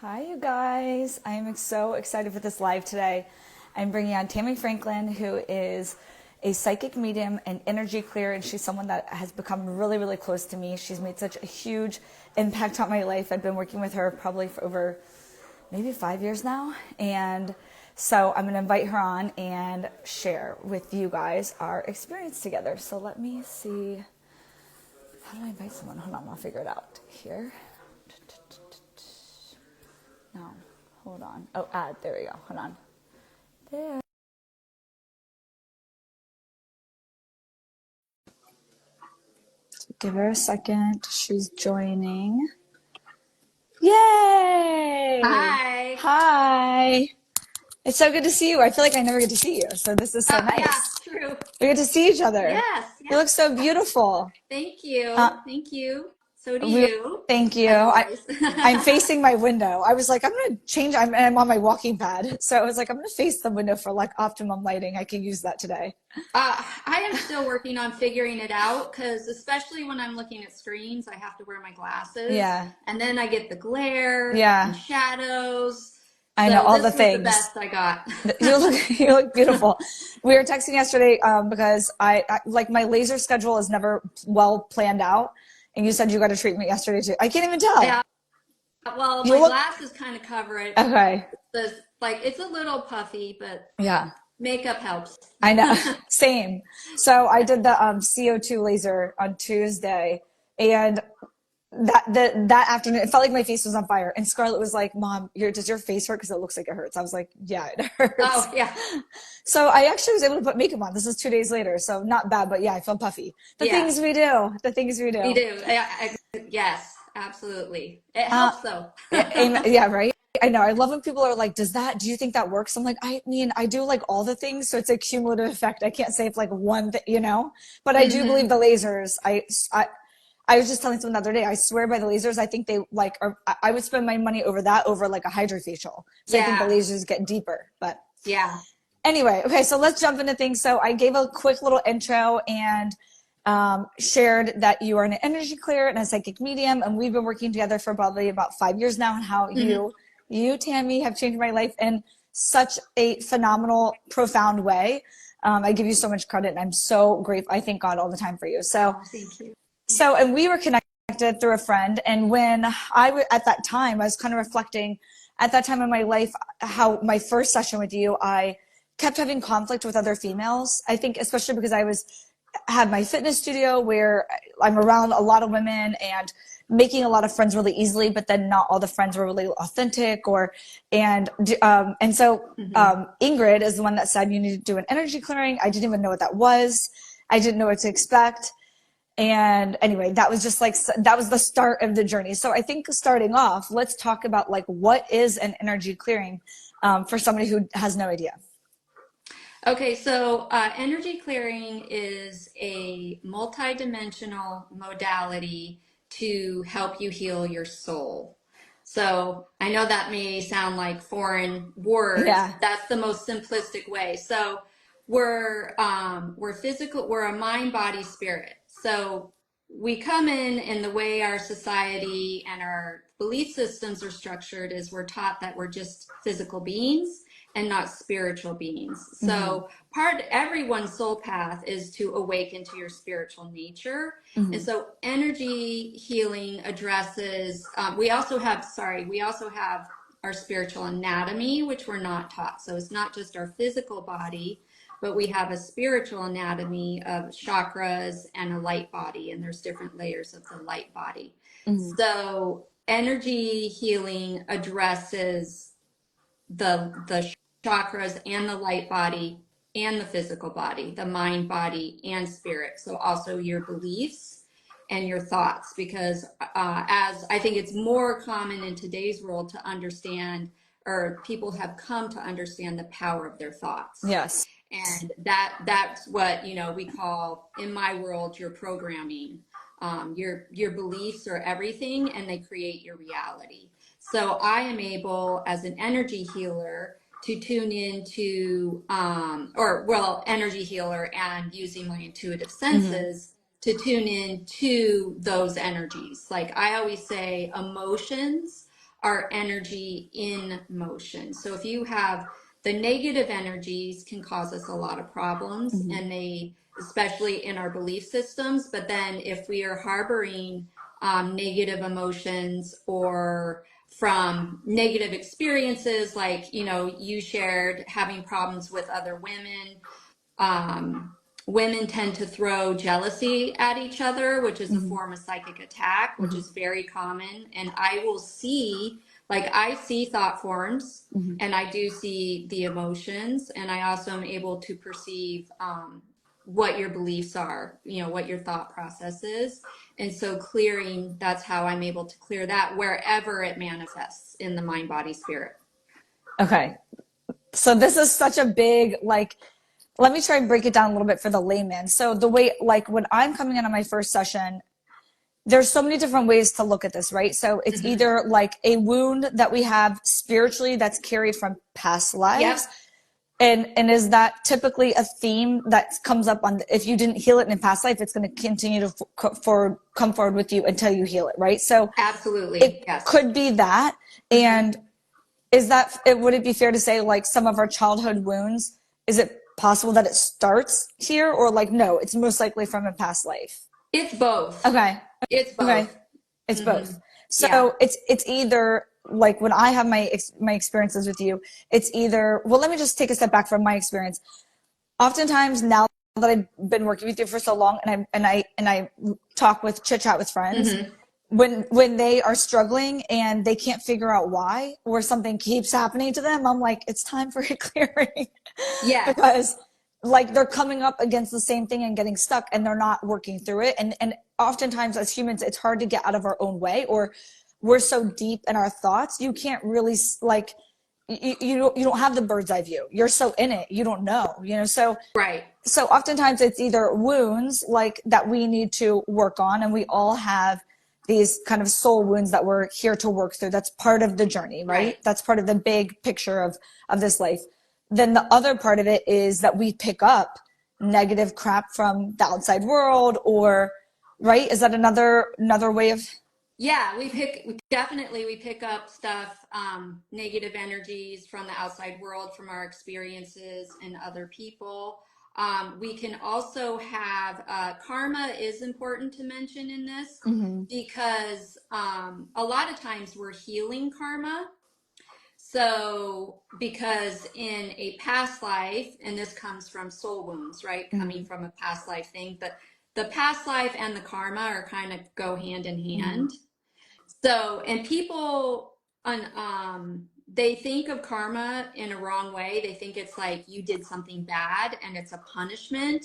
Hi, you guys. I'm so excited for this live today. I'm bringing on Tammy Franklin, who is a psychic medium and energy clear, and she's someone that has become really, really close to me. She's made such a huge impact on my life. I've been working with her probably for over maybe 5 years now, and so I'm going to invite her on and share with you guys our experience together. So let me see. How do I invite someone? Hold on, I'll figure it out here. No, hold on. Oh, add. There we go. Hold on. There. Give her a second. She's joining. Yay! Hi. Hi. It's so good to see you. I feel like I never get to see you, so this is so Yeah, nice. true. We get to see each other. Yes, You yes. look so beautiful. Thank you. Uh, Thank you. So do we you, thank you. as always. I'm facing my window. I was like, I'm gonna change. I'm on my walking pad, so I was like, I'm gonna face the window for like optimum lighting. I can use that today. I am still working on figuring it out because especially when I'm looking at screens, I have to wear my glasses Yeah, and then I get the glare and yeah. shadows. I know So all the this was the things. best I got. You look beautiful. We were texting yesterday because I like my laser schedule is never well planned out, and you said you got a treatment yesterday too. I can't even tell. Yeah, well, You my look glasses kind of cover it. okay. Like it's a little puffy, but Yeah, makeup helps. I know. Same. So I did the CO2 laser on Tuesday, and that afternoon it felt like my face was on fire. And Scarlett was like, "Mom, does your face hurt? Because it looks like it hurts." I was like, "Yeah, it hurts." Oh, yeah. So I actually was able to put makeup on. This is 2 days later, so not bad, but yeah, I feel puffy. The Yeah. things we do, the things we We do. do. Yes, absolutely. It Uh, helps though. yeah, right. I know. I love when people are like, do you think that works? I'm like, I mean, I do like all the things, so it's a cumulative effect. I can't say it's like one thing, but I do believe Hmm. the lasers. I was just telling someone the other day, I swear by the lasers, I think they like are, I would spend my money over that over like a hydrofacial. So I think the Yeah, lasers get deeper, but yeah. anyway, okay, so let's jump into things. So I gave a quick little intro and shared that you are an energy clear and a psychic medium, and we've been working together for probably about 5 years now, and how Hmm. you, Tammy, have changed my life in such a phenomenal, profound way. I give you so much credit, and I'm so grateful. I thank God all the time for you. Oh, thank you. And we were connected through a friend, and when at that time, I was kind of reflecting at that time in my life how my first session with you, I kept having conflict with other females. I think especially because had my fitness studio where I'm around a lot of women and making a lot of friends really easily, but then not all the friends were really authentic Hmm. Ingrid is the one that said you need to do an energy clearing. I didn't even know what that was. I didn't know what to expect. And anyway, that was just like, that was the start of the journey. So I think starting off, let's talk about like, what is an energy clearing for somebody who has no idea? Okay, so energy clearing is a multidimensional modality to help you heal your soul. So I know that may sound like foreign words. Yeah. That's the most simplistic way. So we're physical, we're a mind, body, spirit. So we come in the way our society and our belief systems are structured is we're taught that we're just physical beings and not spiritual beings. Mm-hmm. So everyone's soul path is to awaken to your spiritual nature. And Mm-hmm. so energy healing addresses, we also have our spiritual anatomy, which we're not taught. So it's not just our physical body, but we have a spiritual anatomy of chakras and a light body, and there's different layers of the light body. Mm-hmm. So energy healing addresses the chakras and the light body and the physical body, the mind, body, and spirit. So also your beliefs and your thoughts, because as I think it's more common in today's world to understand, or people have come to understand the power of their thoughts. Yes. And that's what, we call in my world, your programming. Your beliefs are everything and they create your reality. So I am able as an energy healer to tune into, energy healer and using my intuitive Mm-hmm. senses to tune in to those energies. Like I always say, emotions are energy in motion. So if you have the negative energies can cause us a lot of problems, and they, especially in our belief systems. But then if we are harboring negative emotions or from negative experiences, like, you know, you shared having problems with other women, women tend to throw jealousy at each other, which is a form of psychic attack, which is very common. And I will see, like, I see thought forms, and I do see the emotions, and I also am able to perceive what your beliefs are, you know, what your thought process is. And so clearing, that's how I'm able to clear that wherever it manifests in the mind, body, spirit. Okay. So this is such a big, like, let me try and break it down a little bit for the layman. So the way, like, when I'm coming in on my first session, there's so many different ways to look at this, right? So it's either like a wound that we have spiritually that's carried from past lives. Yep. And is that typically a theme that comes up on, if you didn't heal it in a past life, it's going to continue to come forward with you until you heal it, right? So Absolutely. it Yes. could be that. And is that, would it be fair to say, like, some of our childhood wounds, is it possible that it starts here, or like, no, it's most likely from a past life? It's both. Okay. It's Okay. both. It's both. So Yeah. it's either, like, when I have my experiences with you, it's either, well, let me just take a step back from my experience. Oftentimes, now that I've been working with you for so long, and I talk with, chit chat with friends, when they are struggling and they can't figure out why, or something keeps happening to them, I'm like, it's time for a clearing. Yes. Because, like, they're coming up against the same thing and getting stuck, and they're not working through it. And oftentimes as humans, it's hard to get out of our own way, or we're so deep in our thoughts, you can't really, like, you don't have the bird's eye view. You're so in it, you don't know, you know. Right. So oftentimes it's either wounds, like, that we need to work on, and we all have these kind of soul wounds that we're here to work through. That's part of the journey, right? That's part of the big picture of this life. Then the other part of it is that we pick up negative crap from the outside world, or, right? Is that another way of? Yeah, we pick up stuff, negative energies from the outside world, from our experiences and other people. We can also have karma is important to mention in this, because a lot of times we're healing karma. So, because in a past life, and this comes from soul wounds, right? Coming from a past life thing, but the past life and the karma are kind of go hand in hand. So, and people they think of karma in a wrong way. They think it's like you did something bad and it's a punishment.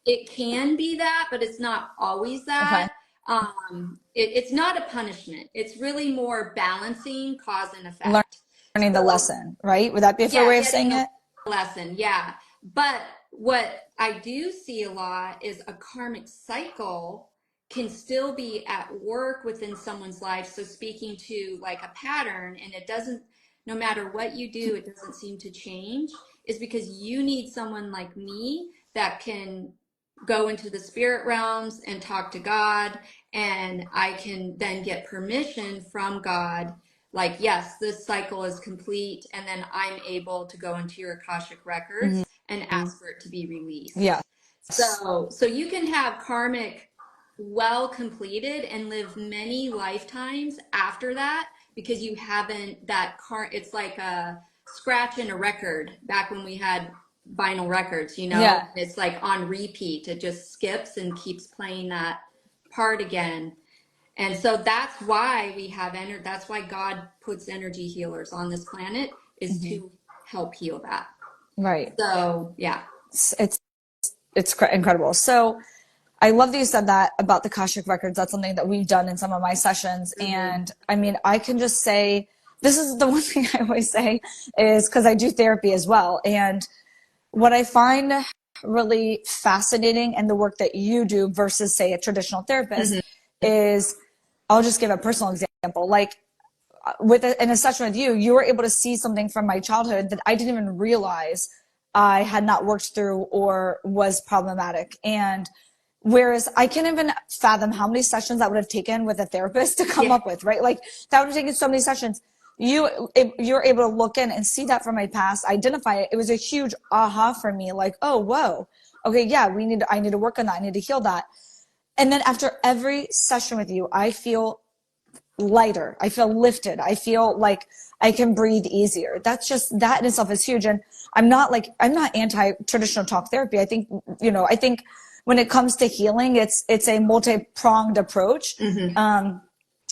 It can be that, but it's not always that. Okay. It's not a punishment. It's really more balancing cause and effect. Learning the So, lesson, right? Would that be a fair yeah, way of getting saying a it? lesson. Yeah. But what I do see a lot is a karmic cycle can still be at work within someone's life. So speaking to like a pattern, and it doesn't, no matter what you do, it doesn't seem to change, is because you need someone like me that can go into the spirit realms and talk to God, and I can then get permission from God, like, yes, this cycle is complete, and then I'm able to go into your Akashic records and ask for it to be Yeah. released. So you can have karmic well completed and live many lifetimes after that, because you haven't it's like a scratch in a record back when we had vinyl records, you know. Yeah. It's like on repeat, it just skips and keeps playing that part again. And so that's why we have that's why God puts energy healers on this planet, is to help heal that. Right. So yeah. It's incredible. So I love that you said that about the Akashic records. That's something that we've done in some of my sessions. And I mean, I can just say, this is the one thing I always say, is because I do therapy as well. And what I find really fascinating in the work that you do versus, say, a traditional therapist is, I'll just give a personal example. Like, in a session with you, you were able to see something from my childhood that I didn't even realize I had not worked through or was problematic. And whereas I can't even fathom how many sessions that would have taken with a therapist to come Yeah. up with, right? Like, that would have taken so many sessions. you're able to look in and see that from my past, identify it. It was a huge aha for me. Like, oh, whoa. Okay. Yeah. I need to work on that. I need to heal that. And then after every session with you, I feel lighter. I feel lifted. I feel like I can breathe easier. That in itself is huge. And I'm not anti traditional talk therapy. I think, I think when it comes to healing, it's a multi-pronged approach.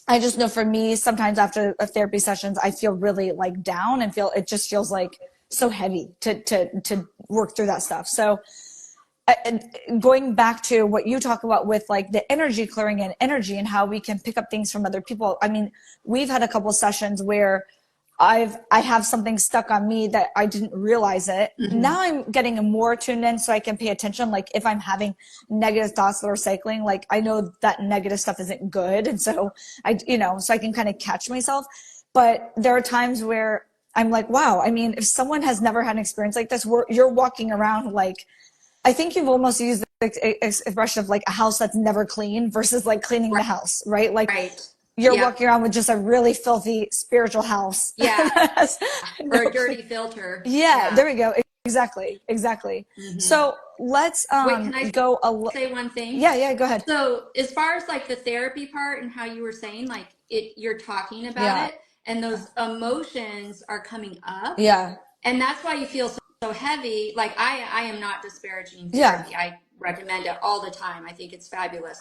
I just know for me, sometimes after a therapy sessions, I feel really like down and it just feels like so heavy to work through that stuff. So going back to what you talk about with like the energy clearing and energy and how we can pick up things from other people. I mean, we've had a couple of sessions where I have something stuck on me that I didn't realize it. Now I'm getting more tuned in so I can pay attention. Like if I'm having negative thoughts that are cycling, like I know that negative stuff isn't good. And so so I can kind of catch myself. But there are times where I'm like, wow, I mean, if someone has never had an experience like this, you're walking around like, I think you've almost used the expression of like a house that's never clean versus like cleaning the house, right? Like you're walking around with just a really filthy spiritual house. Yeah. Or a dirty filter. Yeah, there we go. Exactly. So let's Wait, can I say one thing? Yeah, go ahead. So as far as like the therapy part and how you were saying, like you're talking about it and those emotions are coming up. Yeah. And that's why you feel so heavy. Like I am not disparaging therapy. Yeah. I recommend it all the time. I think it's fabulous.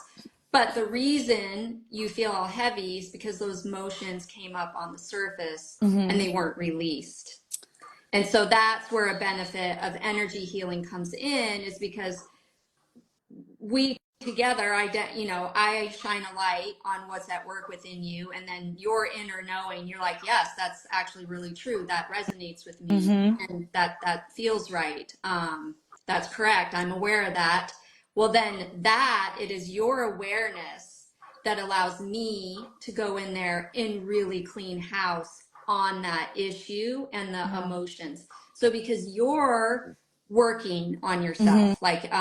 But the reason you feel all heavy is because those emotions came up on the surface and they weren't released. And so that's where a benefit of energy healing comes in, is because we together, I shine a light on what's at work within you, and then your inner knowing, you're like, yes, that's actually really true. That resonates with me, and that feels right. That's correct. I'm aware of that. Well, then it is your awareness that allows me to go in there and really clean house on that issue and the emotions. So because you're working on yourself, like,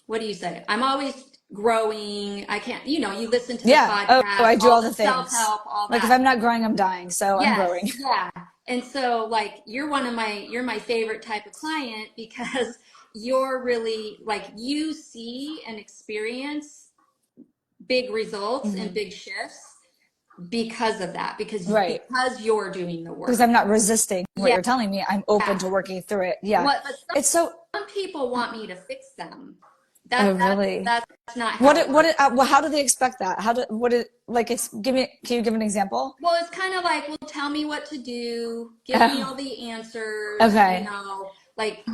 what do you say? I'm always growing. I can't, you listen to the podcast. Oh, I do all the things. Self-help, all that. Like if I'm not growing, I'm dying. So I'm growing. Yeah. And so like, you're my favorite type of client because you're really like, you see and experience big results and big shifts because of that, because you're doing the work. Because I'm not resisting what you're telling me. I'm open to working through it. Yeah. But some people want me to fix them. Really? That's not how how do they expect that? Can you give an example? Well, it's kind of like, well, tell me what to do. Give me all the answers. Okay. Like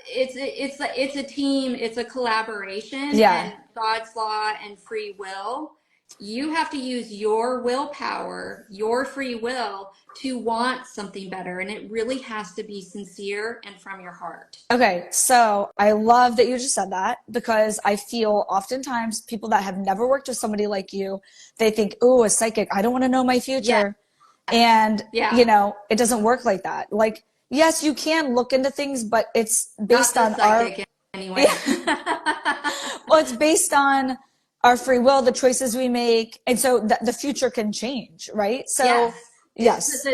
it's a team, it's a collaboration. Yeah. And God's law and free will. You have to use your willpower, your free will, to want something better. And it really has to be sincere and from your heart. Okay. So I love that you just said that, because I feel oftentimes people that have never worked with somebody like you, they think, oh, a psychic, I don't want to know my future. Yeah. And, it doesn't work like that. Like, yes, you can look into things, but it's based on anyway. Well, it's based on our free will, the choices we make. And so the future can change, right? So yes.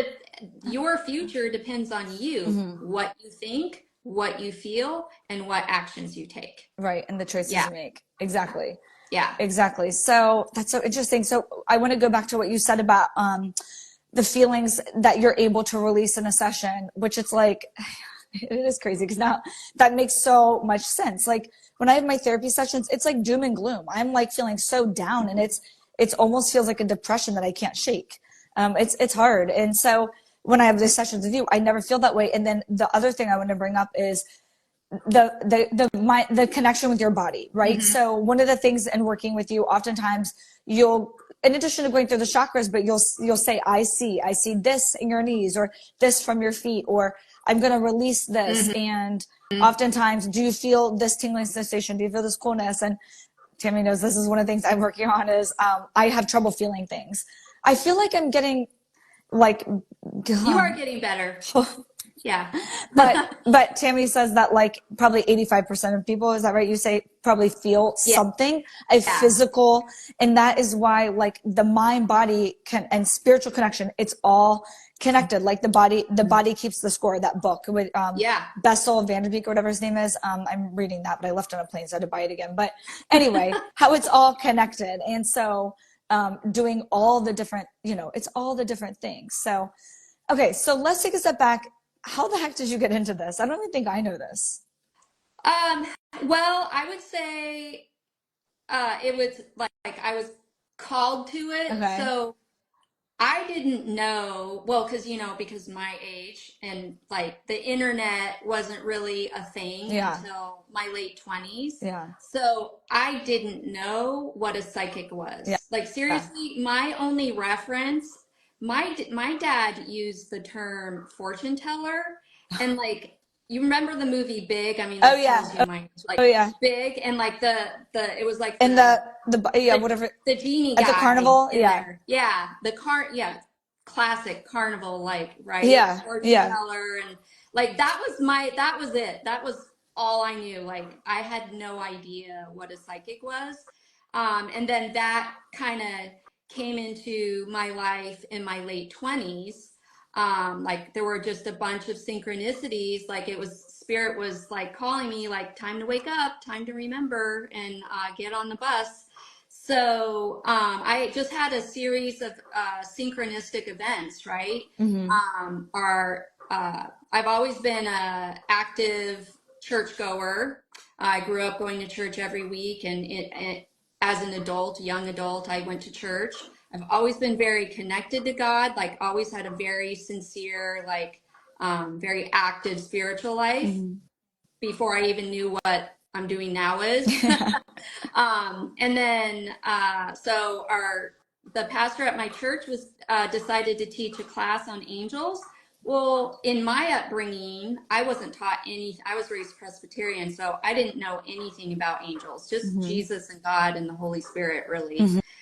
Your future depends on you, what you think, what you feel, and what actions you take. Right. And the choices you make. Exactly. Yeah. Exactly. So that's so interesting. So I want to go back to what you said about the feelings that you're able to release in a session, which it's like, it is crazy because now that makes so much sense. Like when I have my therapy sessions, it's like doom and gloom. I'm like feeling so down, and it's almost feels like a depression that I can't shake. It's hard. And so when I have these sessions with you, I never feel that way. And then the other thing I want to bring up is the connection with your body, right? So one of the things in working with you, oftentimes you'll, in addition to going through the chakras, but you'll say, I see this in your knees, or this from your feet, or I'm going to release this. And oftentimes, do you feel this tingling sensation? Do you feel this coolness? And Tammy knows this is one of the things I'm working on is, I have trouble feeling things. I feel like I'm getting like, you are getting better. Yeah. but Tammy says that like probably 85% of people, is that right? You say probably feel something, physical. And that is why like the mind body and spiritual connection, it's all connected, like the body keeps the score, that book with Yeah. Bessel van der Beek or whatever his name is. I'm reading that, but I left it on a plane, so I had to buy it again. But anyway, how it's all connected. And so doing all the different, it's all the different things. So, okay, so let's take a step back. How the heck did you get into this? I don't even think I know this. Um, well, I would say it was like I was called to it. Okay. So I didn't know, well, because my age and like the internet wasn't really a thing Yeah. until my late 20s. Yeah. So I didn't know what a psychic Yeah. was. Like Yeah. seriously, my only reference, my dad used the term fortune teller, and like you remember the movie Big? I mean, Oh this yeah. tells you my Oh like yeah. Big, and like the it was like And the yeah, the whatever the genie at the guy carnival. in Yeah. there. Yeah, yeah, classic carnival like, right? Yeah. Fortune Yeah. teller, and like that was it. That was all I knew. Like I had no idea what a psychic was. And then that kind of came into my life in my late 20s. Like there were just a bunch of synchronicities. Like it was spirit was like calling me like time to wake up, time to remember, and get on the bus. So I just had a series of synchronistic events, right? Hmm. Are I've always been a active churchgoer. I grew up going to church every week, and as an adult, young adult, I went to church. I've always been very connected to God, like always had a very sincere, like very active spiritual life Hmm. before I even knew what I'm doing now is. And then, so the pastor at my church was decided to teach a class on angels. Well, in my upbringing, I wasn't taught any. I was raised Presbyterian, so I didn't know anything about angels, just Hmm. Jesus and God and the Holy Spirit, really.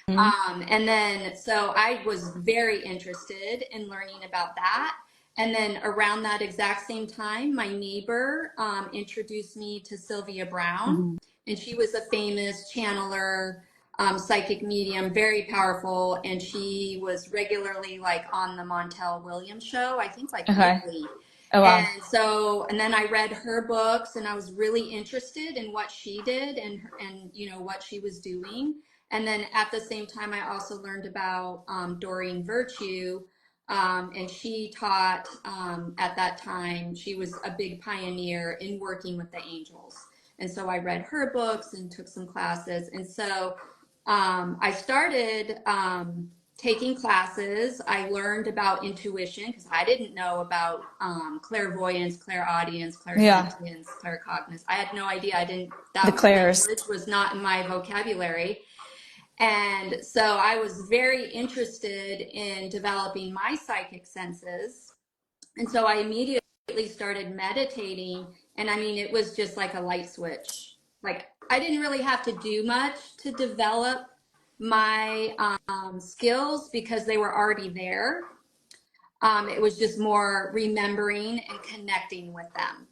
Hmm. And then, so I was very interested in learning about that. And then around that exact same time, my neighbor introduced me to Sylvia Brown, Hmm. and she was a famous channeler, psychic medium, very powerful, and she was regularly like on the Montel Williams show, I think like Okay. weekly. Oh wow. And then I read her books, and I was really interested in what she did and what she was doing. And then at the same time, I also learned about Doreen Virtue, and she taught at that time. She was a big pioneer in working with the angels. And so I read her books and took some classes. And so I started taking classes. I learned about intuition because I didn't know about clairvoyance, clairaudience, Yeah. clairsentience, claircognizance. I had no idea. I didn't, The that Claires. language was not in my vocabulary. And so I was very interested in developing my psychic senses. And so I immediately started meditating. And I mean, it was just like a light switch. Like I didn't really have to do much to develop my skills because they were already there. It was just more remembering and connecting with them.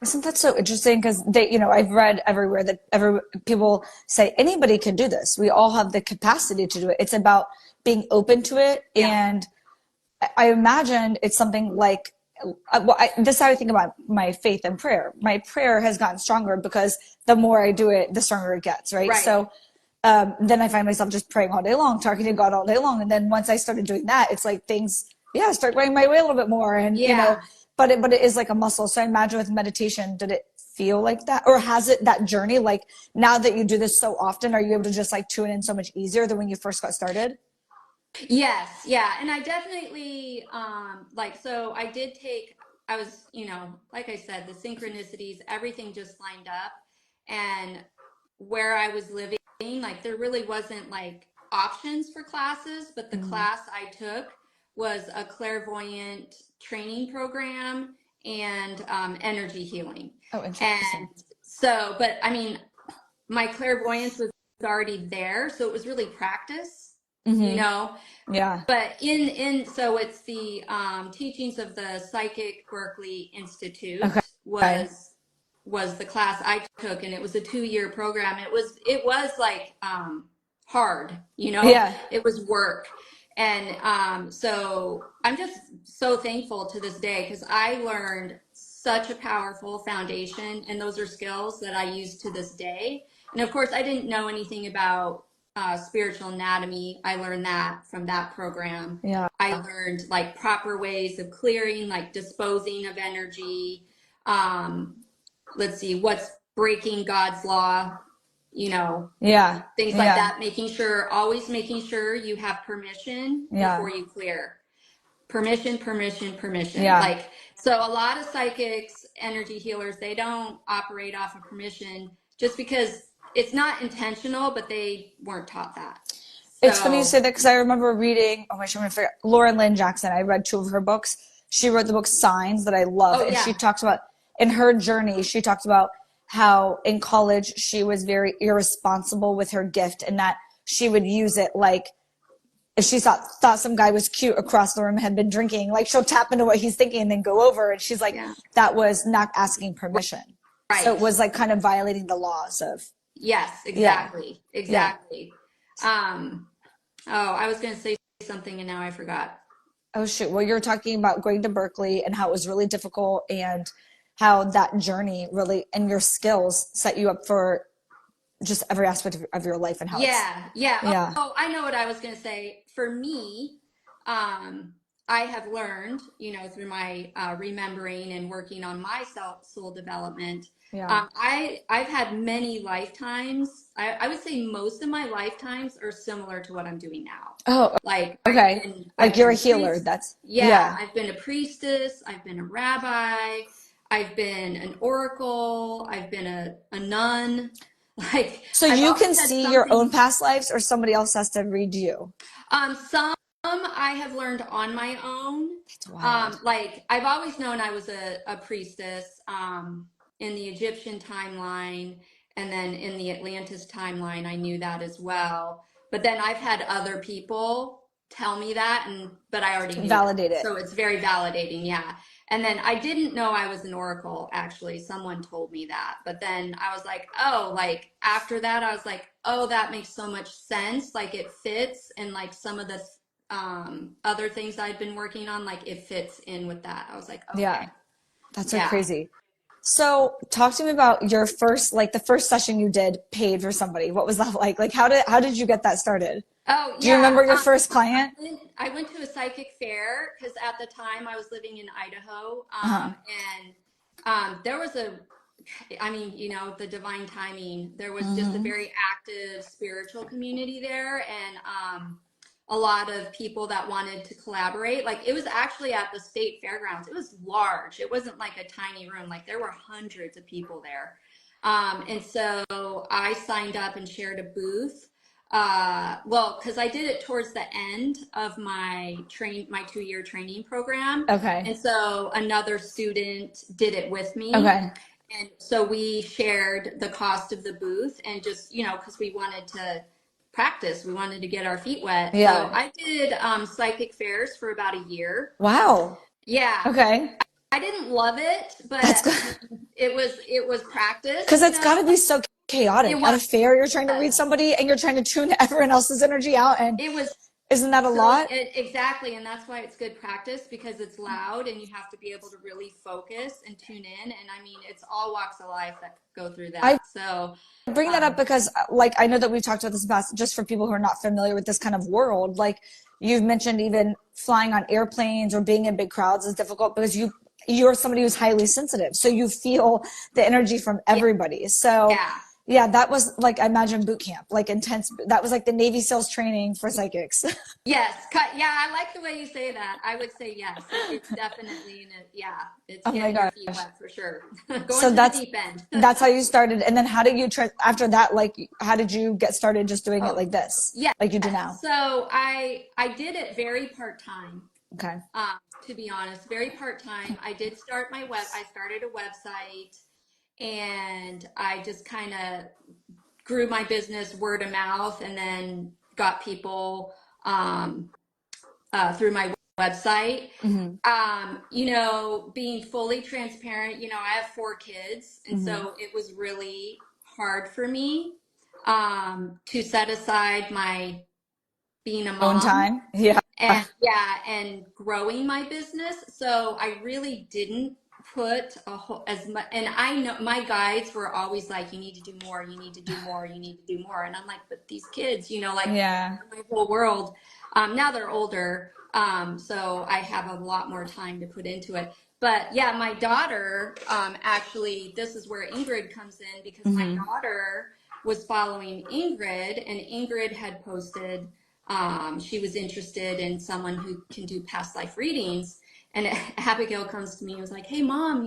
Isn't that so interesting? Because I've read everywhere that people say anybody can do this. We all have the capacity to do it. It's about being open to it. Yeah. And I imagine it's something like, this is how I think about my faith and prayer. My prayer has gotten stronger because the more I do it, the stronger it gets, right? Right. So then I find myself just praying all day long, talking to God all day long. And then once I started doing that, it's like things, yeah, start going my way a little bit more. And, Yeah. but it is like a muscle. So I imagine with meditation, did it feel like that? Or has it that journey? Like now that you do this so often, are you able to just like tune in so much easier than when you first got started? Yes, yeah. And I definitely like so I did take I was, like I said, the synchronicities, everything just lined up. And where I was living, like there really wasn't like options for classes, but the Mm. class I took was a clairvoyant training program and energy healing. Oh, interesting. And so, but I mean, my clairvoyance was already there, so it was really practice, you Mm-hmm. know. Yeah. But in so it's the teachings of the Psychic Berkeley Okay. Institute was the class I took, and it was a 2-year program. It was like hard, Yeah. it was work. And so I'm just so thankful to this day because I learned such a powerful foundation, and those are skills that I use to this day. And of course, I didn't know anything about spiritual anatomy. I learned that from that program. Yeah. I learned like proper ways of clearing, like disposing of energy. Um, let's see, what's breaking God's law, you know, Yeah. things like Yeah. that, always making sure you have permission Yeah. before you clear. Permission, permission, permission. Yeah. Like, so a lot of psychics, energy healers, they don't operate off of permission just because it's not intentional, but they weren't taught that. It's funny you So, say that because I remember reading, oh my gosh, I'm gonna forget, Lauren Lynn Jackson. I read two of her books. She wrote the book Signs that I love. oh And she yeah, talks about, in her journey, she talked about how in college she was very irresponsible with her gift and that she would use it like if she thought some guy was cute across the room had been drinking, like she'll tap into what he's thinking and then go over. And she's like, yeah, that was not asking permission. So it right. was like kind of violating the laws of, Yes, yeah, exactly, yeah. exactly. Um, oh, I was going to say something and now I forgot. Oh shoot. Well, you're talking about going to Berkeley and how it was really difficult and how that journey really and your skills set you up for just every aspect of your life and how it's, Yeah, yeah. Oh, yeah. oh, I know what I was going to say. For me, I have learned, through my remembering and working on my soul development. Yeah. I've had many lifetimes. I would say most of my lifetimes are similar to what I'm doing now. Oh, Like okay. Like I've you're been a a healer. priest. That's, Yeah, yeah. I've been a priestess. I've been a rabbi. I've been an oracle. I've been a nun. Like So I've you can always had see your own something. past lives or somebody else has to read you. Some I have learned on my own. That's wild. Like I've always known I was a priestess in the Egyptian timeline, and then in the Atlantis timeline, I knew that as well. But then I've had other people tell me that, but I already knew that, Validate it. so it's very validating. Yeah. And then I didn't know I was an oracle, actually. Someone told me that. But then I was like, oh, like after that, I was like, oh, that makes so much sense. Like it fits. And like some of the other things I'd been working on, like it fits in with that. I was like, Yeah. okay. That's so Yeah. crazy. So talk to me about your first, like the first session you did paid for somebody. What was that like? Like how did you get that started? Oh, Do you yeah. remember your first client? I went to a psychic fair because at the time I was living in Idaho. Uh-huh. And there was I mean, the divine timing. There was just a Mm-hmm. very active spiritual community there, and a lot of people that wanted to collaborate. Like it was actually at the state fairgrounds. It was large. It wasn't like a tiny room. Like there were hundreds of people there. And so I signed up and shared a booth. Well, because I did it towards the end of my 2-year training program. Okay. And so another student did it with me. Okay. And so we shared the cost of the booth and just, because we wanted to practice, we wanted to get our feet wet. So Yeah. I did psychic fairs for about a year. Wow. Yeah. Okay. I didn't love it, That's but good. I mean, it was practice, Because it's got to be so It chaotic. At was. a fair, you're trying to read somebody and you're trying to tune everyone else's energy out. And It was isn't that a lot? exactly, and that's why it's good practice because it's loud and you have to be able to really focus and tune in. And I mean, it's all walks of life that go through I that. So, bring that up um, because, like, I know that we've talked about this in the past, just for people who are not familiar with this kind of world. Like, you've mentioned even flying on airplanes or being in big crowds is difficult because you're somebody who's highly sensitive, so you feel the energy from everybody. So, yeah. yeah, that was like I imagine boot camp, like intense. That was like the Navy SEALs training for psychics. Yes, yeah, I like the way you say that. I would say yes. It's definitely yeah, it's Oh my getting your gosh. feet wet for sure. So Going to the deep end. that's how you started. And then how did you after that, like how did you get started just doing it Oh, like this? yes. Like you do now? So I did it very part-time. Okay. To be honest, very part-time. I started a website and I just kind of grew my business word of mouth and then got people um, through my website. Mm-hmm. Being fully transparent, I have 4 kids, and Mm-hmm. so it was really hard for me to set aside my being a Own mom time. Yeah. and yeah, and growing my business. So I really didn't put a whole as much. And I know my guides were always like, "You need to do more. You need to do more. You need to do more." And I'm like, "But these kids, like Yeah. my whole world." Now they're older, so I have a lot more time to put into it. But yeah, my daughter, actually, this is where Ingrid comes in because my Hmm. daughter was following Ingrid, and Ingrid had posted she was interested in someone who can do past life readings. And Abigail comes to me and was like, "Hey, Mom,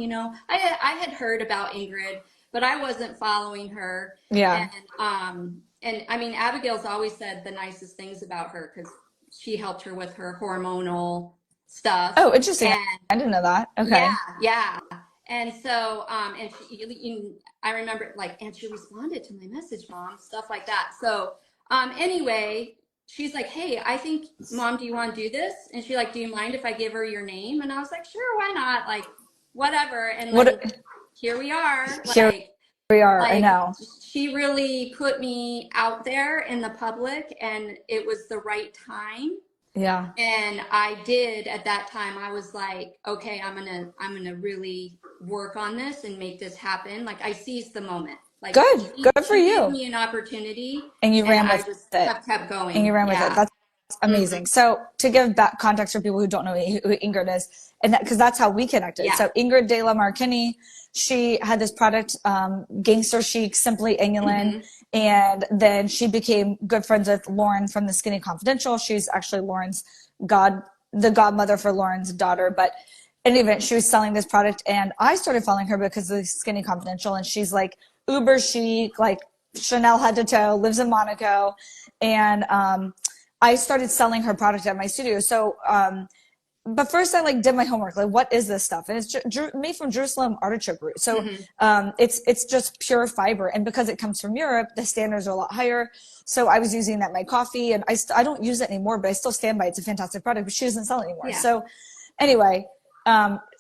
I had heard about Ingrid, but I wasn't following her." Yeah. And I mean, Abigail's always said the nicest things about her because she helped her with her hormonal stuff. Oh, interesting. And I didn't know that. yeah, Okay. yeah. And so, and I remember like, and she responded to my message, Mom, stuff like that. So, anyway, she's like, "Hey, I think, Mom, do you want to do this?" And she like, "Do you mind if I give her your name?" And I was like, "Sure, why not?" Like, whatever. And then What, here we are. here we are. I Like know. she really put me out there in the public, and it was the right time. Yeah. And I did at that time. I was like, okay, I'm gonna really work on this and make this happen. Like I seized the moment. Like Good. Good for she gave you. me an opportunity, And you and ran I with just it. kept And you going. ran with it. Yeah. That's Hmm. amazing. So to give back context for people who don't know who Ingrid is, and that because that's how we connected. Yeah. So Ingrid De La Marquini, she had this product, Gangster Chic, Simply Inulin, Hmm. and then she became good friends with Lauren from the Skinny Confidential. She's actually Lauren's the godmother for Lauren's daughter, but in any event, she was selling this product, and I started following her because of the Skinny Confidential, and she's like uber chic, like Chanel head to toe, lives in Monaco, and I started selling her product at my studio. So, but first I like did my homework. Like, what is this stuff? And it's made from Jerusalem artichoke root. So, Hmm. it's just pure fiber. And because it comes from Europe, the standards are a lot higher. So I was using that in my coffee, and I don't use it anymore, but I still stand by it. It's a fantastic product, but she doesn't sell it anymore. Yeah. So anyway,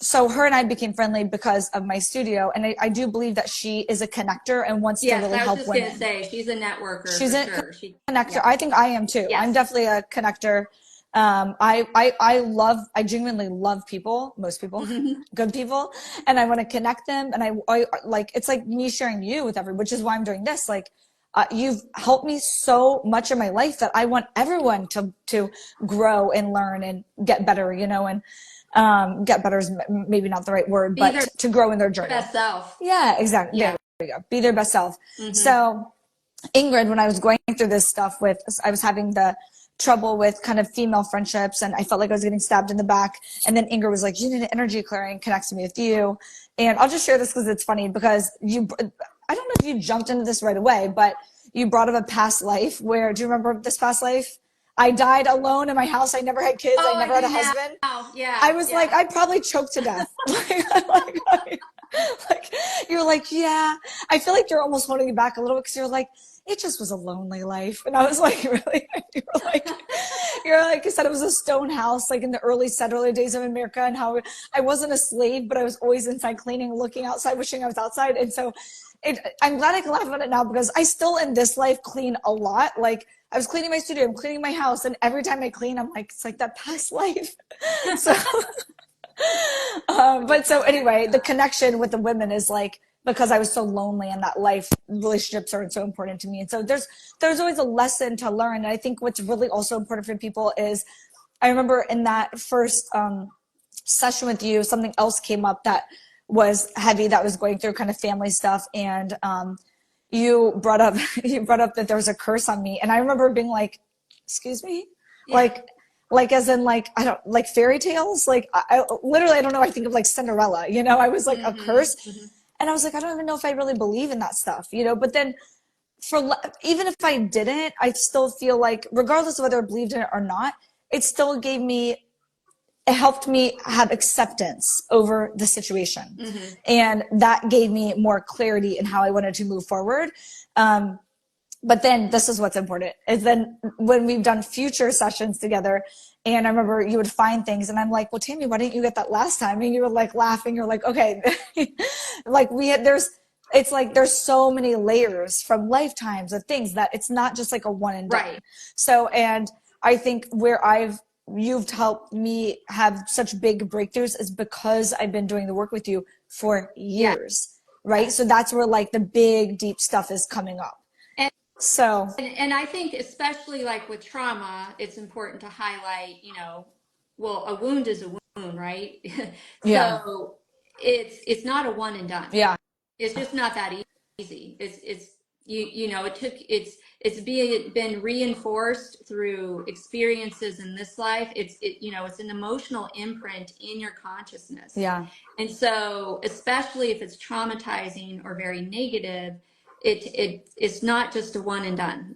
so her and I became friendly because of my studio. And I do believe that she is a connector and wants to Yes, really I was help just gonna women. say she's a networker She's for a sure. She, connector. yeah. I think I am too. I'm Yes. definitely a connector. I genuinely love people, most people, Hmm. good people, and I want to connect them. And I like, it's like me sharing you with everyone, which is why I'm doing this. Like, you've helped me so much in my life that I want everyone to grow and learn and get better, and, get better is maybe not the right word, Be but their to grow in their journey. best self. Yeah, exactly. Yeah. There we go. Be their best self. Hmm. So, Ingrid, when I was going through this stuff I was having the trouble with kind of female friendships, and I felt like I was getting stabbed in the back. And then Ingrid was like, "You need an energy clearing, connects me with you." And I'll just share this because it's funny because I don't know if you jumped into this right away, but you brought up a past life where, do you remember this past life? I died alone in my house. I never had kids. I Oh, I never had a do now. husband. Yeah. I was like, Yeah. I'd probably choke to death. Like, you're like, yeah. I feel like you're almost holding me back a little bit because you're like, it just was a lonely life. And I was like, really? You're like, you said it was a stone house, like in the early settler days of America, and how I wasn't a slave, but I was always inside cleaning, looking outside, wishing I was outside. And so I'm glad I can laugh about it now because I still in this life clean a lot. Like, I was cleaning my studio, I'm cleaning my house, and every time I clean, I'm like, it's like that past life. So, but so anyway, the connection with the women is like, because I was so lonely in that life, relationships are so important to me. And so there's always a lesson to learn. And I think what's really also important for people is, I remember in that first session with you, something else came up that was heavy, that was going through kind of family stuff. And you brought up you brought up that there was a curse on me. And I remember being like, excuse me? Yeah. Like as in like, I don't, like fairy tales, like I literally, I don't know, I think of like Cinderella, I was like, a Hmm. curse. Hmm. And I was like, I don't even know if I really believe in that stuff, but then even if I didn't, I still feel like regardless of whether I believed in it or not, it still it helped me have acceptance over the situation. Hmm. And that gave me more clarity in how I wanted to move forward. But then this is what's important is then when we've done future sessions together, and I remember you would find things and I'm like, well, Tammy, why didn't you get that last time? And you were like laughing. You're like, okay, like it's like there's so many layers from lifetimes of things that it's not just like a one and done. Right. So, and I think where you've helped me have such big breakthroughs is because I've been doing the work with you for Yeah. years, right? So that's where like the big deep stuff is coming up. And, So and I think especially like with trauma, it's important to highlight, well, a wound is a wound, right? yeah, So it's not a one and done. yeah, It's just not that easy. It's been reinforced through experiences in this life. It's an emotional imprint in your consciousness. yeah. And so, especially if it's traumatizing or very negative, it's not just a one and done.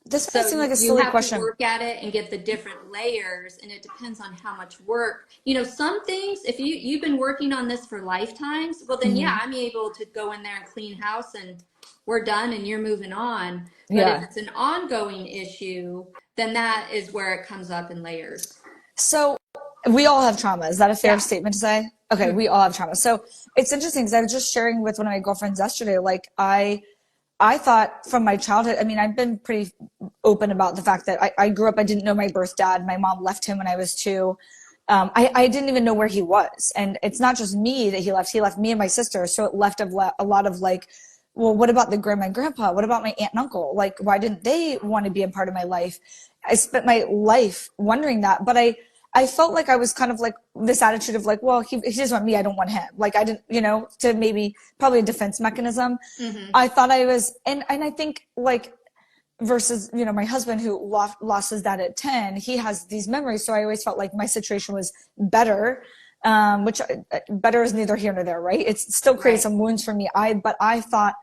This might So seem like a you silly have to question. work at it and get the different layers, and it depends on how much work. Some things, if you've been working on this for lifetimes, well then yeah, I'm able to go in there and clean house and we're done and you're moving on. But if Yeah. it's an ongoing issue, then that is where it comes up in layers. So we all have trauma. Is that a fair Yeah. statement to say? Okay, we all have trauma. So it's interesting because I was just sharing with one of my girlfriends yesterday, like I thought from my childhood, I mean, I've been pretty open about the fact that I grew up, I didn't know my birth dad. My mom left him when I was 2. I didn't even know where he was. And it's not just me that he left me and my sister. So it left a lot of like, well, what about the grandma and grandpa? What about my aunt and uncle? Like, why didn't they want to be a part of my life? I spent my life wondering that, but I felt like I was kind of like this attitude of like, well, he doesn't want me, I don't want him. Like I didn't, to maybe probably a defense mechanism. I thought I was, and I think like versus, my husband who lost his dad at 10, he has these memories. So I always felt like my situation was better, which better is neither here nor there, right? It still created some wounds for me. But I thought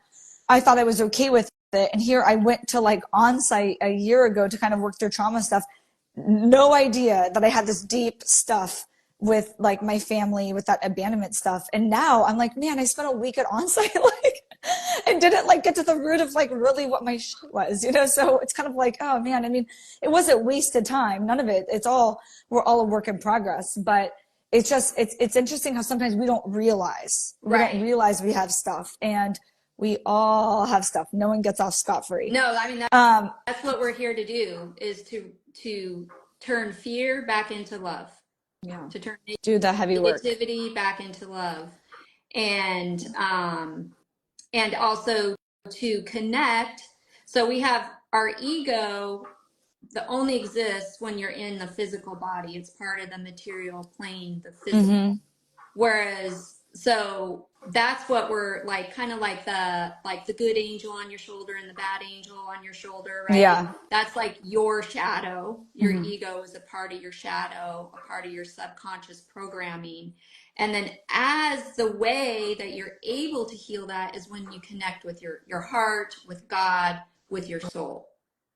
I was okay with it. And here I went to like on site a year ago to kind of work through trauma stuff. No idea that I had this deep stuff with like my family, with that abandonment stuff. And now I'm like, man, I spent a week at onsite, like, and didn't like get to the root of like really what my shit was, So it's kind of like, oh man, I mean, it wasn't wasted time. None of it. We're all a work in progress, but it's interesting how sometimes we don't realize we have stuff, and we all have stuff. No one gets off scot-free. No, I mean, that's what we're here to do, is to turn fear back into love. Yeah. To turn Do the heavy work. negativity back into love. And also to connect. So we have our ego that only exists when you're in the physical body. It's part of the material plane, the physical. Whereas, so that's what we're like, kind of like the good angel on your shoulder and the bad angel on your shoulder, right? Yeah. That's like your shadow. Your ego is a part of your shadow, a part of your subconscious programming. And then as the way that you're able to heal that is when you connect with your heart, with God, with your soul.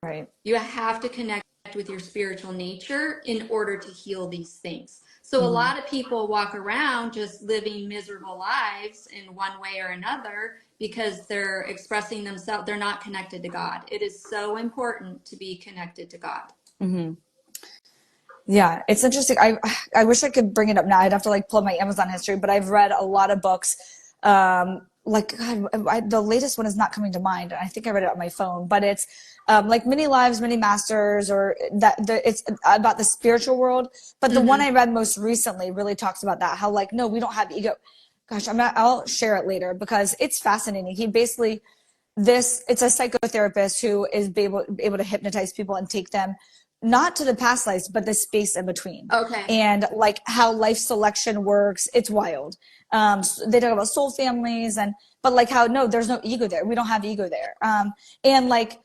Right. You have to connect with your spiritual nature in order to heal these things. So a lot of people walk around just living miserable lives in one way or another because they're expressing themselves. They're not connected to God. It is so important to be connected to God. Yeah, it's interesting. I wish I could bring it up now. I'd have to like pull up my Amazon history, but I've read a lot of books. Like God, the latest one is not coming to mind. I think I read it on my phone, but it's like Many Lives, Many Masters, or it's about the spiritual world. But the one I read most recently really talks about that. How like, no, we don't have ego. Gosh, I'll share it later because it's fascinating. He basically it's a psychotherapist who is able to hypnotize people and take them not to the past lives, but the space in between. Okay. And like how life selection works. It's wild. They talk about soul families but like how, no, there's no ego there. We don't have ego there. And like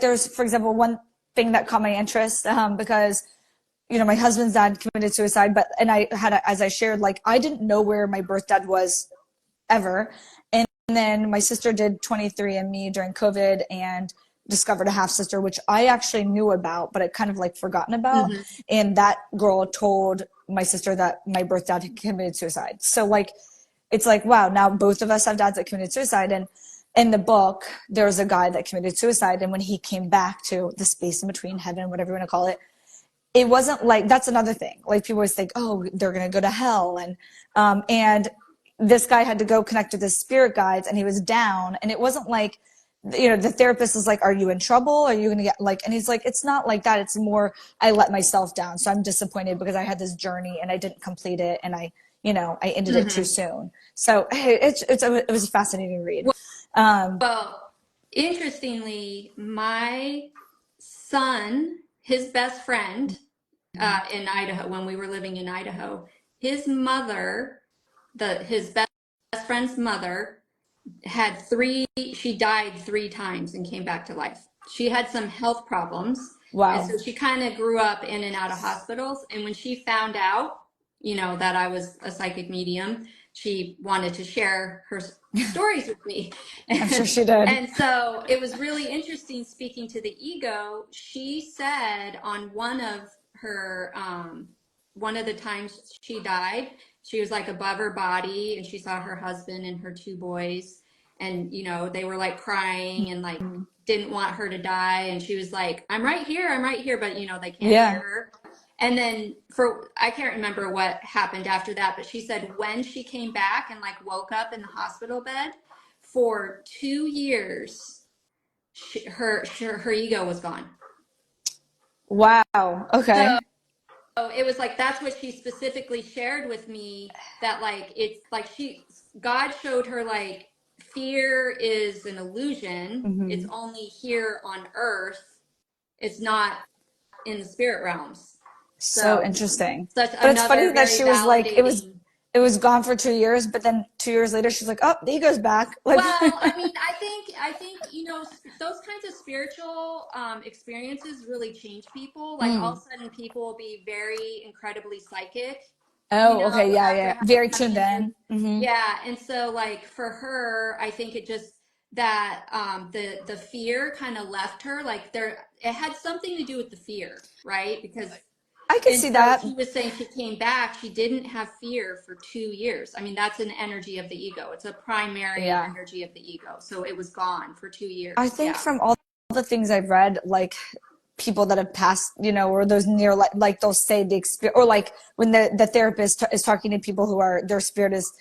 there's, for example, one thing that caught my interest, because, my husband's dad committed suicide, and I had, as I shared, like, I didn't know where my birth dad was ever. And then my sister did 23andMe during COVID and discovered a half sister, which I actually knew about, but I kind of like forgotten about. And that girl told my sister that my birth dad had committed suicide. So like, it's like, wow, now both of us have dads that committed suicide. And in the book, there was a guy that committed suicide. And when he came back to the space in between heaven, whatever you want to call it, it wasn't like, that's another thing. Like people always think, oh, they're going to go to hell. And this guy had to go connect with his spirit guides and he was down. And it wasn't like you know, the therapist is like, are you in trouble? Are you going to get like, and he's like, it's not like that. It's more, I let myself down. So I'm disappointed because I had this journey and I didn't complete it. And I, you know, I ended it too Mm-hmm. soon. So hey, it was a fascinating read. Well, interestingly, my son, his best friend in Idaho, when we were living in Idaho, his mother, his best friend's mother, had she died 3 times and came back to life. She had some health problems. And Wow. so she kind of grew up in and out of hospitals. And when she found out, you know, that I was a psychic medium, she wanted to share her stories with me. I'm sure she did. And so it was really interesting speaking to the ego. She said on one of the times she died, she was like above her body and she saw her husband and her 2 boys. And, you know, they were like crying and like didn't want her to die. And she was like, I'm right here. I'm right here. But, you know, they can't hear Yeah. her. And then I can't remember what happened after that, but she said when she came back and like woke up in the hospital bed for 2 years, her ego was gone. Wow. Okay. So it was like that's what she specifically shared with me, that like it's like God showed her like fear is an illusion. It's Mm-hmm. only here on earth. It's not in the spirit realms. So So interesting. such But it's another funny that very she was like, validating. it was gone for 2 years, but then 2 years later, she's like, oh, the ego's back. Like, Well, I mean, I think, you know, those kinds of spiritual experiences really change people. Like all of mm. a sudden, people will be very incredibly psychic, you Oh, know, okay. Yeah. after Yeah. Very having tuned a near, in. Mm-hmm. yeah. And so, like for her, I think it just that the fear kind of left her. Like it had something to do with the fear, right? Because I could and see so that. she was saying she came back, she didn't have fear for 2 years. I mean, that's an energy of the ego. It's a primary Yeah. energy of the ego. So it was gone for two I years. think Yeah. from all the things I've read, like people that have passed, you know, or those near, like they'll say the experience, or like when the therapist is talking to people who are, their spirit is,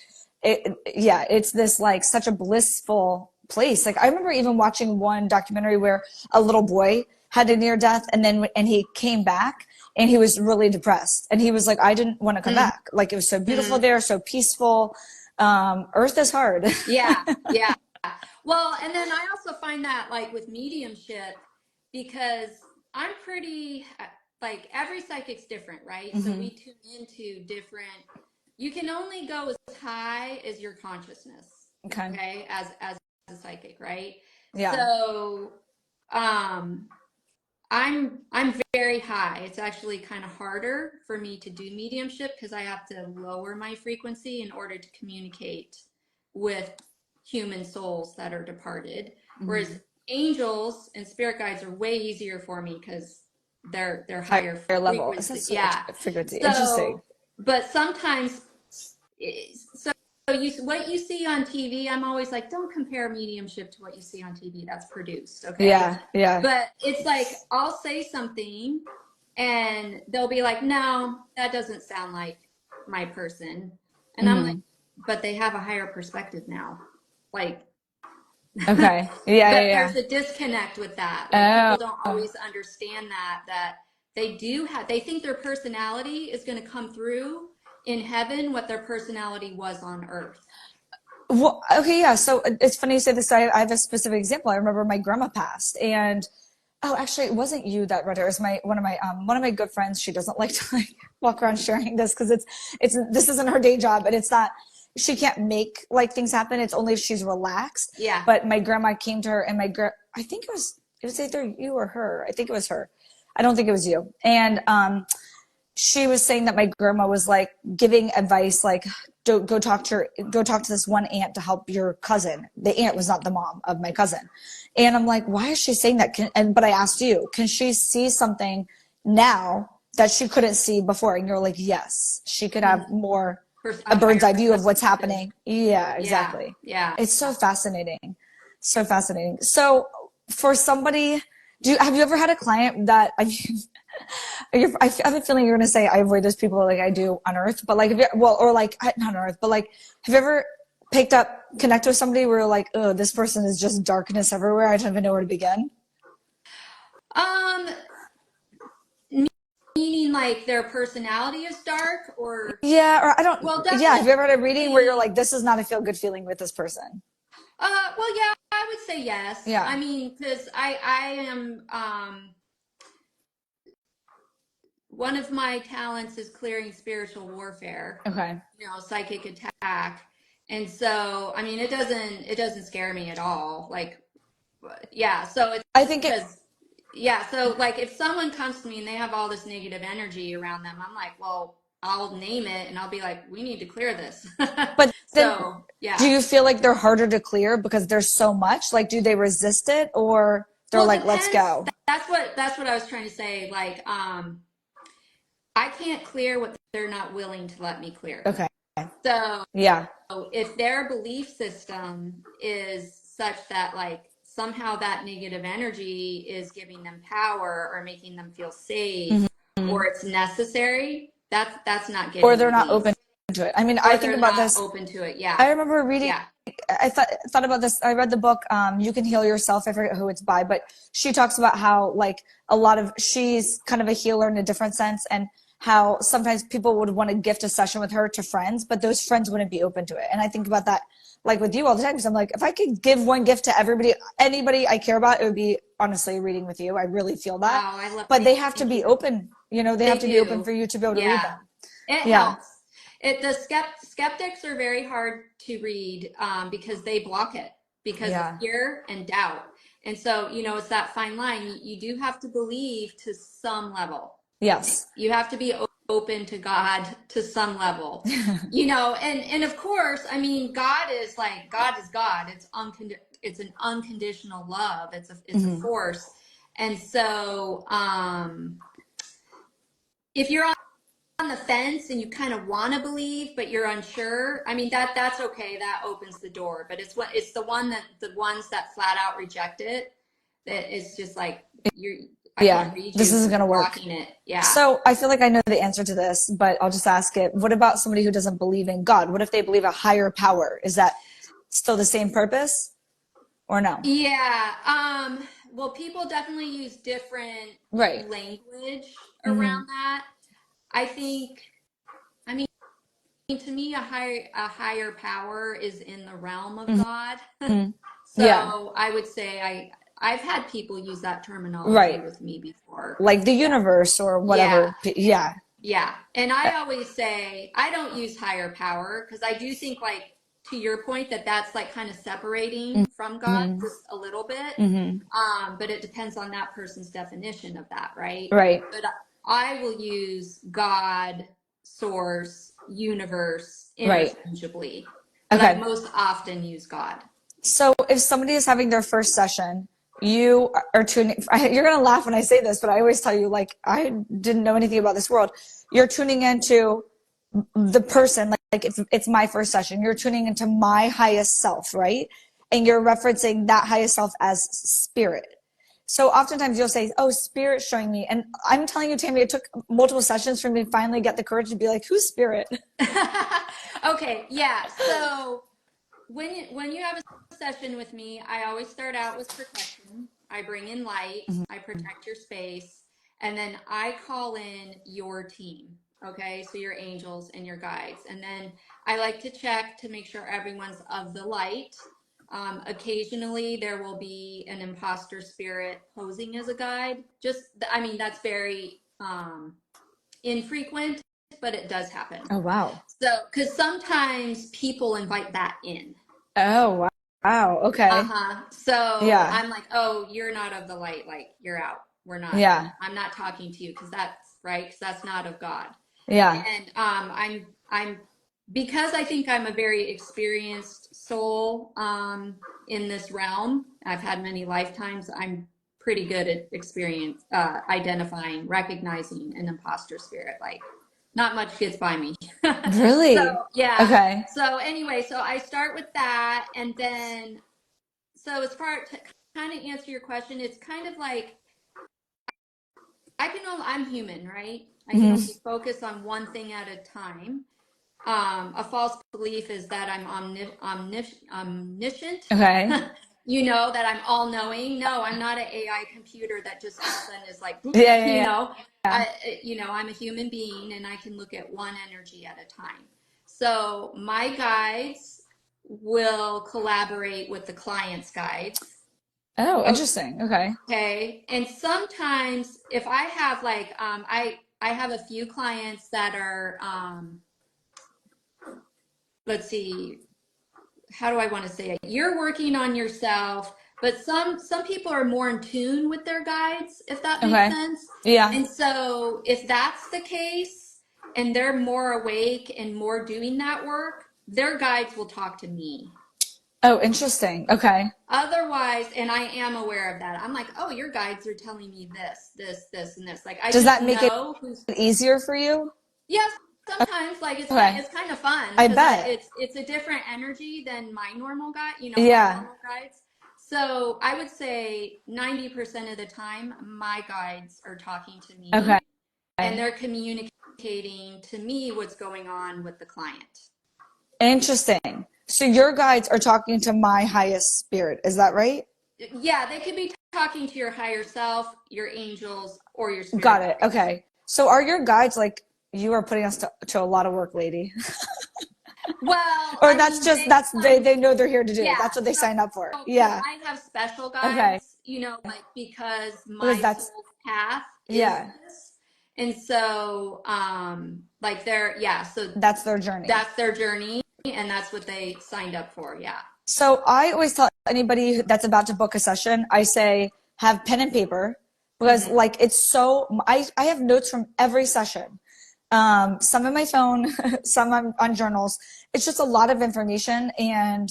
yeah, it's this like such a blissful place. Like I remember even watching one documentary where a little boy had a near death and he came back and he was really depressed. And he was like, I didn't want to come back. Like it was so beautiful Mm-hmm. there, so peaceful. Earth is hard. Yeah. Yeah. Well, and then I also find that like with mediumship, because I'm pretty like every psychic's different, right? So hmm we tune into different, you can only go as high as your consciousness, Okay. okay, as a psychic, right? Yeah. So um I'm very high. It's actually kind of harder for me to do mediumship because I have to lower my frequency in order to communicate with human souls that are departed. hmm Whereas angels and spirit guides are way easier for me because they're Higher higher level. frequency. That's Yeah. frequency. Interesting. So, but sometimes so what you see on TV, I'm always like, don't compare mediumship to what you see on TV. That's produced, okay? Yeah. Yeah. But it's like I'll say something and they'll be like, no, that doesn't sound like my person. And I'm like, hmm but they have a higher perspective now. Like Okay. Yeah. there's Yeah. a disconnect with that. Like people Yeah. don't Oh. always understand that they think their personality is going to come through in heaven what their personality was on earth. Well, okay. Yeah. So it's funny you say this. I have a specific example. I remember my grandma passed, and oh, actually, it wasn't you that read it. It was one of my good friends. She doesn't like to like walk around sharing this because it's this isn't her day job, and it's not. She can't make like things happen. It's only if she's relaxed. Yeah. But my grandma came to her, and I think it was either you or her. I think it was her. I don't think it was you. And she was saying that my grandma was like giving advice like go talk to this one aunt to help your cousin. The aunt was not the mom of my cousin. And I'm like, why is she saying that? But I asked you, can she see something now that she couldn't see before? And you're like, yes, she could have more a A bird's higher eye view of what's perspective. happening. Yeah, Yeah. exactly. Yeah. It's so fascinating. So fascinating. So for somebody, have you ever had a client that, I mean, I have a feeling you're going to say I avoid those people like I do on Earth, but like, well, or like not on Earth, but like, have you ever connect with somebody where you're like, oh, this person is just darkness everywhere. I don't even know where to begin? Um, Meaning like their personality is dark or, Yeah, or I don't, well, yeah. Have you ever had a reading where you're definitely. like, this is not a feel good feeling with this person? Well, yeah, I would say yes. Yeah. I mean, because I am, one of my talents is clearing spiritual warfare, Okay. psychic attack. And so, I mean, it doesn't scare me at all. Like, yeah, so I it's think it, because, yeah, so like if someone comes to me and they have all this negative energy around them, I'm like, well, I'll name it and I'll be like, we need to clear this. but then So, do yeah. you feel like they're harder to clear because there's so much? Like, do they resist it or they're Well, it like, let's depends. go? That's what I was trying to say. Like, I can't clear what they're not willing to let me clear. Okay. So Yeah. if their belief system is such that like somehow that negative energy is giving them power or making them feel safe Mhm. or it's necessary, that's not Or getting they're not open released. to it. I mean, I Or think they're about not this. open to it. Yeah. I remember reading, Yeah. I thought about this. I read the book, You Can Heal Yourself. I forget who it's by, but she talks about how, like, she's kind of a healer in a different sense, and how sometimes people would want to gift a session with her to friends, but those friends wouldn't be open to it. And I think about that, like, with you all the time, because I'm like, if I could give one gift to everybody, anybody I care about, it would be honestly a reading with you. I really feel that. Wow. I love, But they have to thank be you. open. They have They to be open do. for you to be able to read Yeah. them. It Yeah. helps. Skeptics are very hard to read because they block it because of Yeah. fear and doubt. And so, it's that fine line. You do have to believe to some level. Yes. You have to be open to God to some level. And of course, I mean, God is God. It's an unconditional love. It's a Mhm. force. And so, if you're on the fence and you kind of want to believe but you're unsure, I mean, that's okay. That opens the door. But it's the ones that flat out reject it, that it's just like, I Yeah. can't read This you isn't because going to you're work. blocking it. Yeah. So I feel like I know the answer to this, but I'll just ask it. What about somebody who doesn't believe in God? What if they believe a higher power? Is that still the same purpose or no? Yeah. Well, people definitely use different Right. language Mm-hmm. around that. I think, I mean, to me, a higher power is in the realm of God. Mm-hmm. Yeah. So I would say I've had people use that terminology Right. with me before. Like the Yeah. universe or Yeah. whatever. Yeah. Yeah. And I always say I don't use higher power because I do think, like, to your point, that's like kind of separating from God Mm-hmm. just a little bit. Mm-hmm. But it depends on that person's definition of that, right? Right. But I will use God, source, universe Right. interchangeably, but I Okay. most often use God. So if somebody is having their first session, you are tuning, you're going to laugh when I say this, but I always tell you, like, I didn't know anything about this world. You're tuning into the person, like if it's my first session, you're tuning into my highest self, right? And you're referencing that highest self as spirit. So oftentimes you'll say, oh, spirit showing me. And I'm telling you, Tammy, it took multiple sessions for me to finally get the courage to be like, who's spirit? Okay, yeah. So when you have a session with me, I always start out with protection. I bring in light, I protect your space, and then I call in your team. Okay, so your angels and your guides. And then I like to check to make sure everyone's of the light. Occasionally, there will be an imposter spirit posing as a guide. I mean, that's very infrequent, but it does happen. Oh, wow. So, because sometimes people invite that in. Oh, wow. Wow. Okay. Uh-huh. So Yeah. I'm like, oh, you're not of the light. Like, you're out. Yeah. I'm not talking to you because that's right. Because that's not of God. Yeah. And because I think I'm a very experienced soul in this realm. I've had many lifetimes. I'm pretty good at identifying, recognizing an imposter spirit. Like, not much gets by me. So Really? yeah. Okay. So anyway, so I start with that, and then so as far to kind of answer your question, it's kind of like I'm human, right? I can Hmm. only focus on one thing at a time. A false belief is that I'm omniscient. Okay. You know, that I'm all knowing. No, I'm not an AI computer that just all of a sudden is like, Yeah, you yeah, know, yeah. I'm a human being and I can look at one energy at a time. So my guides will collaborate with the client's guides. Oh, interesting. Okay. Okay. And sometimes if I have like, I have a few clients that are, let's see, how do I want to say it? You're working on yourself, but some people are more in tune with their guides, if that makes Okay. sense. Yeah. And so if that's the case and they're more awake and more doing that work, their guides will talk to me. Oh, interesting. Okay. Otherwise, and I am aware of that. I'm like, oh, your guides are telling me this, and this. Like I Does just that make it know who's. easier for you? Yes, sometimes like Okay. it's kind of fun I because bet. it's a different energy than my normal guide, my Yeah. normal guides. So I would say 90% of the time, my guides are talking to Okay. me and they're communicating to me what's going on with the client. Interesting. So your guides are talking to my highest spirit. Is that right? Yeah, they could be talking to your higher self, your angels, or your Got spirit it. guides. Okay. So are your guides like you are putting us to a lot of work, lady? Well, Or I that's mean, just they that's kind they know they're here to do. yeah. That's what they sign up for. Because Yeah. I have special Okay. guides, like because Because my that's soul's path is yeah, this. And so, like yeah, so that's their journey. that's their journey and that's what they signed up for. Yeah. So I always tell anybody that's about to book a session, I say have pen and paper because Hmm. like it's so I have notes from every session. Some on my phone, some on journals. It's just a lot of information and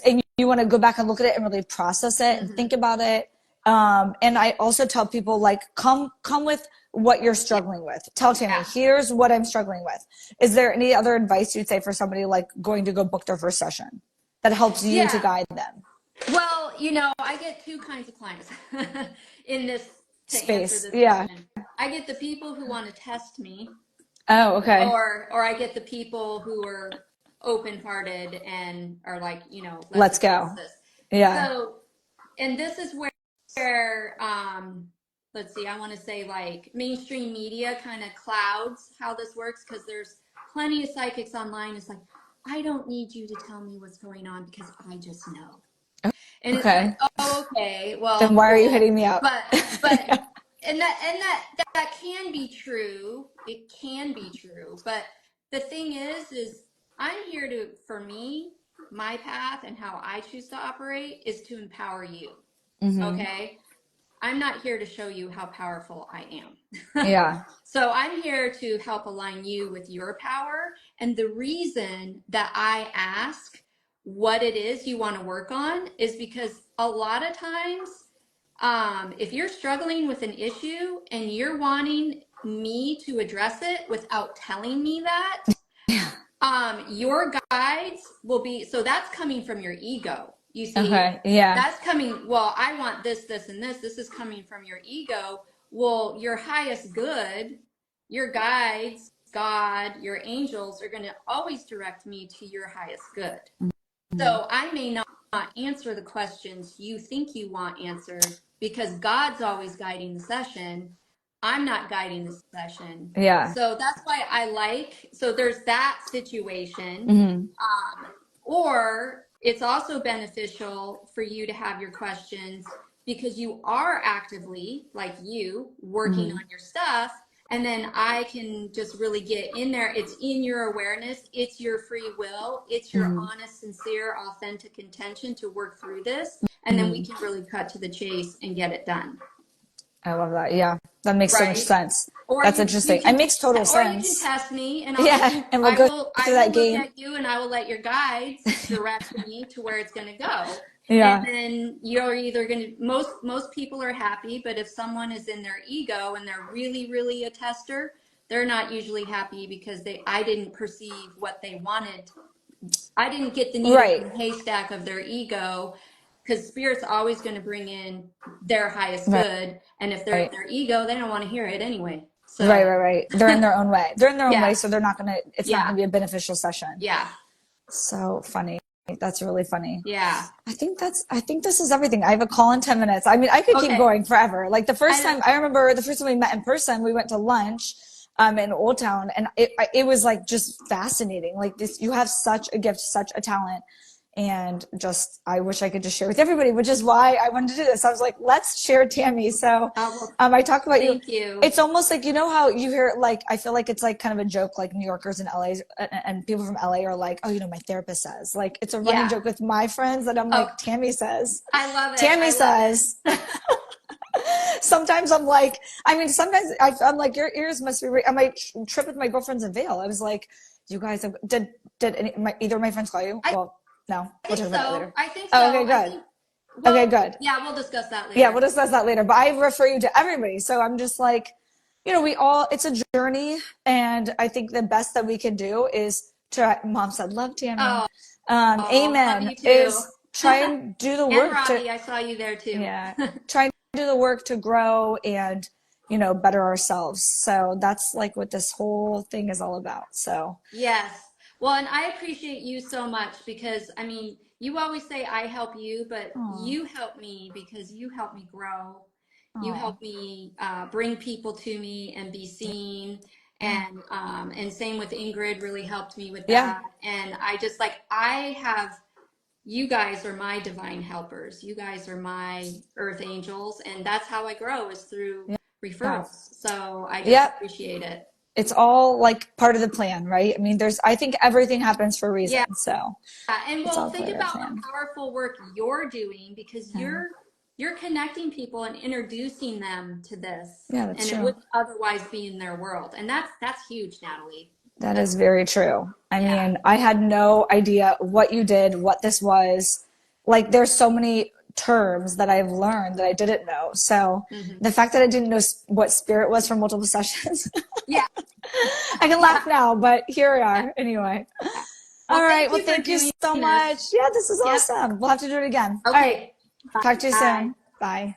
and you want to go back and look at it and really process it and Hmm. think about it. And I also tell people like come with what you're Yeah. struggling with. Tell Tammy, Yeah. here's what I'm struggling with. Is there any other advice you'd say for somebody like going to go book their first session that helps you to Yeah. guide them? Well, I get two kinds of clients in this to answer Space. this Yeah. question. I get the people who want to test me, Oh, okay. or I get the people who are open-hearted and are like, let's Let's address go. this. Yeah. So, and this is where let's see, I want to say like mainstream media kind of clouds how this works because there's plenty of psychics online. It's like, I don't need you to tell me what's going on because I just know. And it's like, Okay. oh, okay, Then well, why are you cool. hitting me up? But Yeah. and that can be true. It can be true. But the thing is I'm here for me, my path and how I choose to operate is to empower you. Mm-hmm. Okay? I'm not here to show you how powerful I am. Yeah. So I'm here to help align you with your power. And the reason that I ask what it is you want to work on is because a lot of times, if you're struggling with an issue and you're wanting me to address it without telling me that, your guides will be, so that's coming from your ego. You see, Okay. Yeah. that's coming, well, I want this, and this. This is coming from your ego. Well, your highest good, your guides, God, your angels are going to always direct me to your highest good. Mm-hmm. So I may not answer the questions you think you want answered because God's always guiding the session. I'm not guiding the session. Yeah. So that's why so there's that situation. Mm-hmm. Or it's also beneficial for you to have your questions because you are actively, like you, working Mm-hmm. on your stuff. And then I can just really get in there. It's in your awareness, it's your free will, it's your Mm-hmm. honest, sincere, authentic intention to work through this. And then we Mm-hmm. can really cut to the chase and get it done. I love that. Yeah. That makes so much Right? sense. Or That's you interesting. It can makes total or you can sense. test me and Yeah. And we'll I go will through I that will look game. at you and I will let your guides direct me to where it's going to go. And Yeah. then you're either going to most people are happy, but if someone is in their ego and they're really really a tester, they're not usually happy because I didn't perceive what they wanted. I didn't get the needle Right. in the haystack of their ego because spirit's always going to bring in their highest Right. good. And if they're in Right. their ego, they don't want to hear it anyway. Right, So right, right. They're in their own way. They're in their own way, yeah, so it's not yeah, gonna be a beneficial session. yeah, So funny. That's really funny. yeah. I think this is everything. I have a call in 10 minutes. I mean, I could keep Okay. going forever. Like I I remember the first time we met in person, we went to lunch, in Old Town, and it was like just fascinating. Like this, you have such a gift, such a talent. And just, I wish I could just share with everybody, which is why I wanted to do this. I was like, let's share Tammy. So, well, I talk about you. thank you. It's almost like, you know how you hear, like, I feel like it's like kind of a joke, like New Yorkers in LA and people from LA are like, oh, you know, my therapist says, like, it's a running Yeah. joke with my friends that I'm Oh, like, Tammy says, I love it. Tammy I love says. it. Sometimes I'm like, I mean, sometimes I'm like, your ears must be, I might trip with my girlfriends in Vail. I was like, you guys, either of my friends call you? I Well, no, we'll think talk about that so. later. I think Oh, okay, so. I good. think, Okay, well, good. yeah, we'll discuss that Yeah, later. we'll discuss that later. But I refer you to everybody. So I'm just like, you know, it's a journey. And I think the best that we can do is try, Mom said, love Tammy. Oh, love Amen. you too. Is try and do the And work to, Robbie, I saw you there too. yeah, try and do the work to grow and, you know, better ourselves. So that's like what this whole thing is all about. So, Yes. Well, and I appreciate you so much because, I mean, you always say I help you, but oh, you help me because you help me grow. You oh, help me bring people to me and be seen. yeah, And same with Ingrid really helped me with yeah, that. And I just like, I have, you guys are my divine helpers. You guys are my earth angels. And that's how I grow is through yeah, referrals. So I just yep. appreciate it. It's all like part of the plan, right? I mean, I think everything happens for a Yeah. reason. So And it's well, all think part of the about the plan. powerful work you're doing because Yeah, you're connecting people and introducing them to this, yeah, that's and it true. wouldn't otherwise be in their world. And that's huge, Natalie. That That's is very true. I yeah, mean, I had no idea what you did, what this was. Like, there's so many terms that I've learned that I didn't know. So hmm the fact that I didn't know what spirit was for multiple sessions, yeah, I can yeah, laugh now, but here we yeah, are anyway. yeah. All Well, right. thank Well, you for thank you doing so this. much. Yeah, this is Yep. awesome. We'll have to do it again. All right. Okay. Talk to you Bye. soon. Bye.